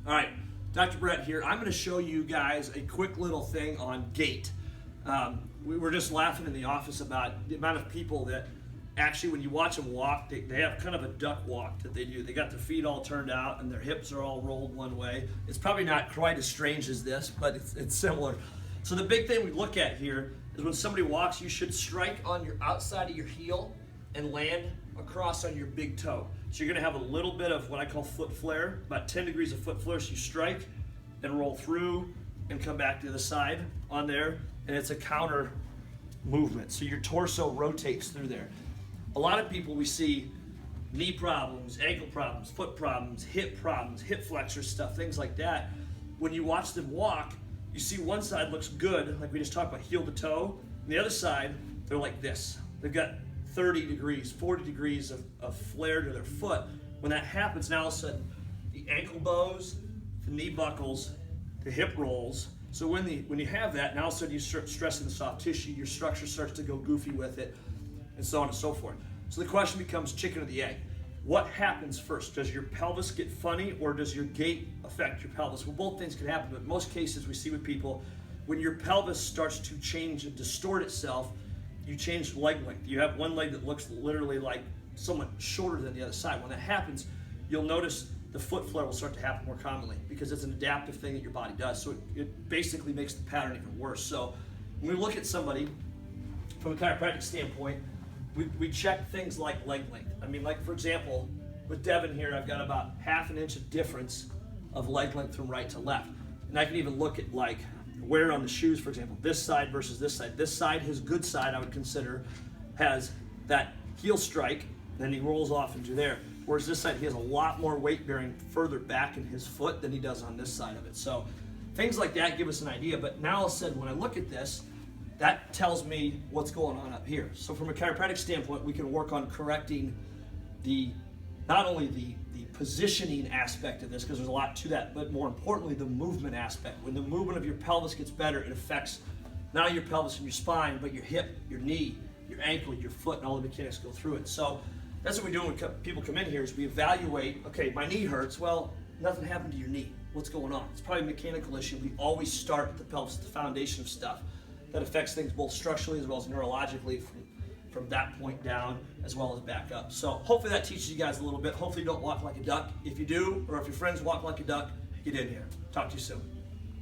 All right, Dr. Brett here. I'm going to show you guys a quick little thing on gait. We were just laughing in the office about the amount of people that actually, when you watch them walk, they have kind of a duck walk that they do. They got their feet all turned out and their hips are all rolled one way. It's probably not quite as strange as this, but it's similar. So the big thing we look at here is when somebody walks, you should strike on your outside of your heel and land across on your big toe. So you're going to have a little bit of what I call foot flare, about 10 degrees of foot flare. So you strike and roll through and come back to the side on there, and it's a counter movement. So your torso rotates through there. A lot of people we see knee problems, ankle problems, foot problems, hip flexor stuff, things like that. When you watch them walk, you see one side looks good, like we just talked about heel to toe, and the other side, they're like this. They've got 30 degrees, 40 degrees of flare to their foot. When that happens, now all of a sudden, the ankle bows, the knee buckles, the hip rolls. So when you have that, now all of a sudden you start stressing the soft tissue, your structure starts to go goofy with it, and so on and so forth. So the question becomes chicken or the egg. What happens first? Does your pelvis get funny, or does your gait affect your pelvis? Well, both things can happen, but in most cases we see with people, when your pelvis starts to change and distort itself, you change leg length. You have one leg that looks literally like somewhat shorter than the other side. When that happens, you'll notice the foot flare will start to happen more commonly because it's an adaptive thing that your body does. So it basically makes the pattern even worse. So when we look at somebody from a chiropractic standpoint, we check things like leg length. I mean, like for example, with Devin here, I've got about half an inch of difference of leg length from right to left. And I can even look at like wear on the shoes, for example, this side versus this side. This side, his good side, I would consider, has that heel strike, then he rolls off into there. Whereas this side, he has a lot more weight bearing further back in his foot than he does on this side of it. So things like that give us an idea. But now all of a sudden, when I look at this, that tells me what's going on up here. So from a chiropractic standpoint, we can work on correcting not only the positioning aspect of this, because there's a lot to that, but more importantly, the movement aspect. When the movement of your pelvis gets better, it affects not only your pelvis and your spine, but your hip, your knee, your ankle, your foot, and all the mechanics go through it. So that's what we do when people come in here is we evaluate, okay, my knee hurts. Well, nothing happened to your knee. What's going on? It's probably a mechanical issue. We always start with the pelvis, the foundation of stuff that affects things both structurally as well as neurologically from that point down as well as back up. So hopefully that teaches you guys a little bit. Hopefully you don't walk like a duck. If you do, or if your friends walk like a duck, get in here. Talk to you soon.